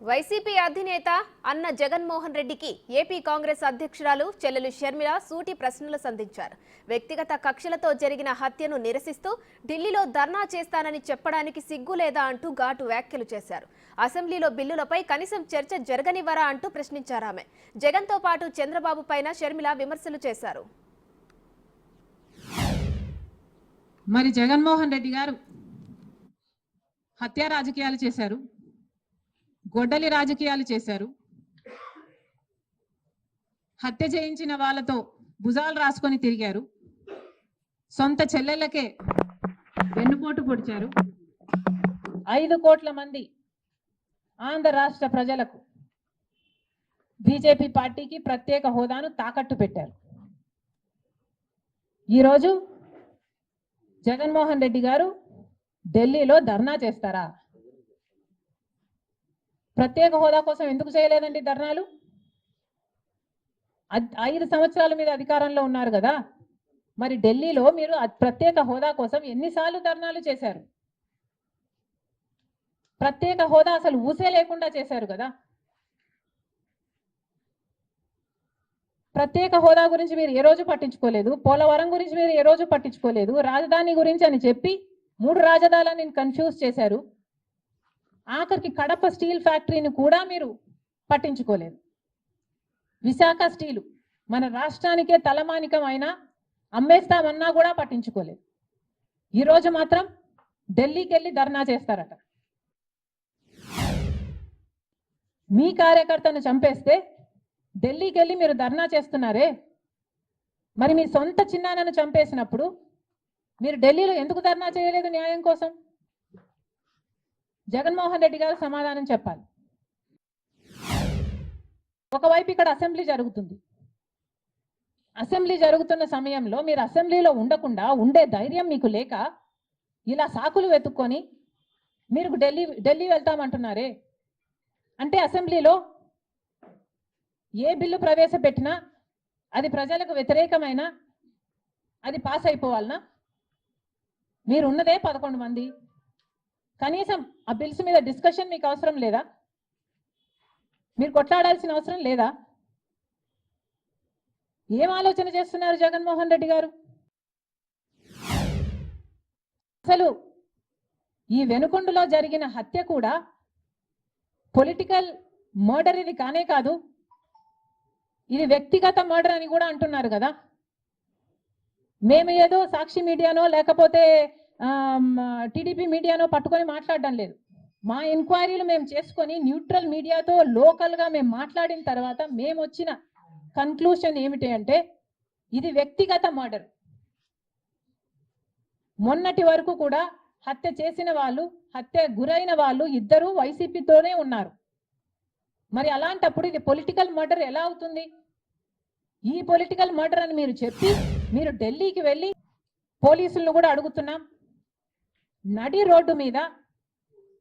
YCP అధినేత అన్న జగన్మోహన్ రెడ్డికి ఏపీ కాంగ్రెస్ అధ్యక్షురాలు చెల్లెలు షర్మిల సూటి ప్రశ్నలు సంధించారు. వ్యక్తిగత కక్షలతో జరిగిన హత్యను నిరసిస్తూ ఢిల్లీలో ధర్నా చేస్తానని చెప్పడానికి సిగ్గు లేదా అంటూ ఘాటు వ్యాఖ్యలు చేశారు. అసెంబ్లీలో బిల్లులపై కనీసం చర్చ జరగనివ్వరా అంటూ ప్రశ్నించారు. ఆమె జగన్తో పాటు చంద్రబాబు పైన షర్మిల విమర్శలు చేశారు. మరి జగన్మోహన్ రెడ్డి గారు హత్య రాజకీయాలు చేశారు, గొడ్డలి రాజకీయాలు చేశారు. హత్య చేయించిన వాళ్ళతో భుజాలు రాసుకొని తిరిగారు. సొంత చెల్లెళ్ళకే వెన్నుపోటు పొడిచారు. 5 కోట్ల మంది ఆంధ్ర రాష్ట్ర ప్రజలకు బీజేపీ పార్టీకి ప్రత్యేక హోదాను తాకట్టు పెట్టారు. ఈరోజు జగన్మోహన్ రెడ్డి గారు ఢిల్లీలో ధర్నా చేస్తారా? ప్రత్యేక హోదా కోసం ఎందుకు చేయలేదండి ధర్నాలు? 5 సంవత్సరాల మీద అధికారంలో ఉన్నారు కదా, మరి ఢిల్లీలో మీరు ప్రత్యేక హోదా కోసం ఎన్నిసార్లు ధర్నాలు చేశారు? ప్రత్యేక హోదా అసలు ఊసే లేకుండా చేశారు కదా. ప్రత్యేక హోదా గురించి మీరు ఏ రోజు పట్టించుకోలేదు, పోలవరం గురించి మీరు ఏ రోజు పట్టించుకోలేదు, రాజధాని గురించి అని చెప్పి 3 రాజధానులను కన్ఫ్యూజ్ చేశారు. ఆఖరికి కడప స్టీల్ ఫ్యాక్టరీని కూడా మీరు పట్టించుకోలేదు. విశాఖ స్టీలు మన రాష్ట్రానికే తలమానికం అయినా అమ్మేస్తామన్నా కూడా పట్టించుకోలేదు. ఈరోజు మాత్రం ఢిల్లీకి వెళ్ళి ధర్నా చేస్తారట. మీ కార్యకర్తను చంపేస్తే ఢిల్లీకి వెళ్ళి మీరు ధర్నా చేస్తున్నారే, మరి మీ సొంత చిన్నాన్నను చంపేసినప్పుడు మీరు ఢిల్లీలో ఎందుకు ధర్నా చేయలేదు న్యాయం కోసం? జగన్మోహన్ రెడ్డి గారు సమాధానం చెప్పాలి. ఒకవైపు ఇక్కడ అసెంబ్లీ జరుగుతుంది. అసెంబ్లీ జరుగుతున్న సమయంలో మీరు అసెంబ్లీలో ఉండకుండా ఉండే ధైర్యం మీకు లేక ఇలా సాకులు వెతుక్కొని మీరు ఢిల్లీ వెళ్తామంటున్నారే. అంటే అసెంబ్లీలో ఏ బిల్లు ప్రవేశపెట్టినా అది ప్రజలకు వ్యతిరేకమైన అది పాస్ అయిపోవాలనా? మీరు ఉన్నదే 11 మంది. కనీసం ఆ బిల్స్ మీద డిస్కషన్ మీకు అవసరం లేదా? మీరు కొట్లాడాల్సిన అవసరం లేదా? ఏం ఆలోచన చేస్తున్నారు జగన్మోహన్ రెడ్డి గారు? అసలు ఈ వెనుకొండలో జరిగిన హత్య కూడా పొలిటికల్ మర్డర్ ఇది కానే కాదు, ఇది వ్యక్తిగత మర్డర్ అని కూడా అంటున్నారు కదా. మేము ఏదో సాక్షి మీడియానో లేకపోతే టీడీపీ మీడియానో పట్టుకొని మాట్లాడడం లేదు. మా ఎంక్వైరీలు మేము చేసుకొని న్యూట్రల్ మీడియాతో లోకల్గా మేము మాట్లాడిన తర్వాత మేము వచ్చిన కన్క్లూషన్ ఏమిటి అంటే ఇది వ్యక్తిగత మర్డర్. మొన్నటి వరకు కూడా హత్య చేసిన వాళ్ళు, హత్య గురైన వాళ్ళు ఇద్దరు వైసీపీతోనే ఉన్నారు. మరి అలాంటప్పుడు ఇది పొలిటికల్ మర్డర్ ఎలా అవుతుంది? ఈ పొలిటికల్ మర్డర్ అని మీరు చెప్పి మీరు ఢిల్లీకి వెళ్ళి పోలీసులను కూడా అడుగుతున్నాం, నడి రోడ్డు మీద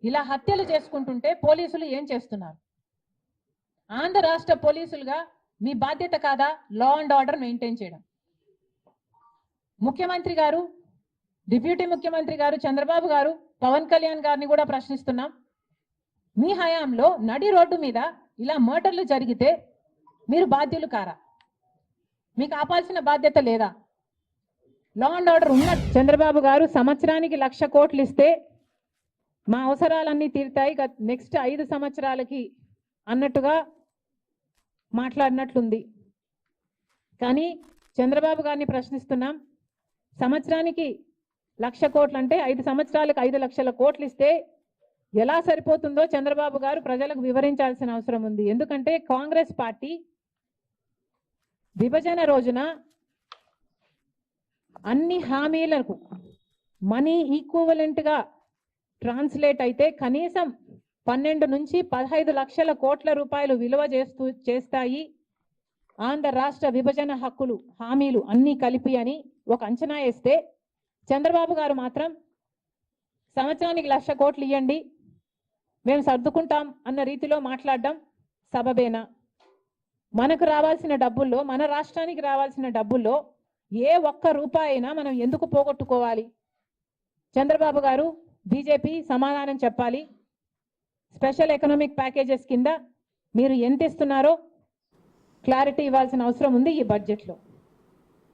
ఇలా హత్యలు చేసుకుంటుంటే పోలీసులు ఏం చేస్తున్నారు? ఆంధ్ర రాష్ట్ర పోలీసులుగా మీ బాధ్యత కాదా లా అండ్ ఆర్డర్ మెయింటైన్ చేయడం? ముఖ్యమంత్రి గారు, డిప్యూటీ ముఖ్యమంత్రి గారు చంద్రబాబు గారు, పవన్ కళ్యాణ్ గారిని కూడా ప్రశ్నిస్తున్నాం. మీ హయాంలో నడి రోడ్డు మీద ఇలా మర్డర్లు జరిగితే మీరు బాధ్యులు కారా? మీకు ఆపాల్సిన బాధ్యత లేదా? లా అండ్ ఆర్డర్ ఉన్న చంద్రబాబు గారు సంవత్సరానికి 1,00,000 కోట్లు ఇస్తే మా అవసరాలన్నీ తీరుతాయి నెక్స్ట్ 5 సంవత్సరాలకి అన్నట్టుగా మాట్లాడినట్లుంది. కానీ చంద్రబాబు గారిని ప్రశ్నిస్తున్నాం, సంవత్సరానికి 1,00,000 కోట్లు అంటే 5 సంవత్సరాలకు 5,00,000 కోట్లు ఇస్తే ఎలా సరిపోతుందో చంద్రబాబు గారు ప్రజలకు వివరించాల్సిన అవసరం ఉంది. ఎందుకంటే కాంగ్రెస్ పార్టీ విభజన రోజున అన్ని హామీలకు మనీ ఈక్వలెంట్గా ట్రాన్స్లేట్ అయితే కనీసం 12 నుంచి 15 లక్షల కోట్ల రూపాయలు విలువ చేస్తాయి ఆంధ్ర రాష్ట్ర విభజన హక్కులు హామీలు అన్నీ కలిపి అని ఒక అంచనా వేస్తే చంద్రబాబు గారు మాత్రం సంవత్సరానికి 1,00,000 కోట్లు ఇవ్వండి మేము సర్దుకుంటాం అన్న రీతిలో మాట్లాడడం సబబేనా? మనకు రావాల్సిన డబ్బుల్లో, మన రాష్ట్రానికి రావాల్సిన డబ్బుల్లో ఏ ఒక్క రూపాయి అయినా మనం ఎందుకు పోగొట్టుకోవాలి? చంద్రబాబు గారు, బీజేపీ సమాధానం చెప్పాలి. స్పెషల్ ఎకనామిక్ ప్యాకేజెస్ కింద మీరు ఎంత ఇస్తున్నారో క్లారిటీ ఇవ్వాల్సిన అవసరం ఉంది ఈ బడ్జెట్లో.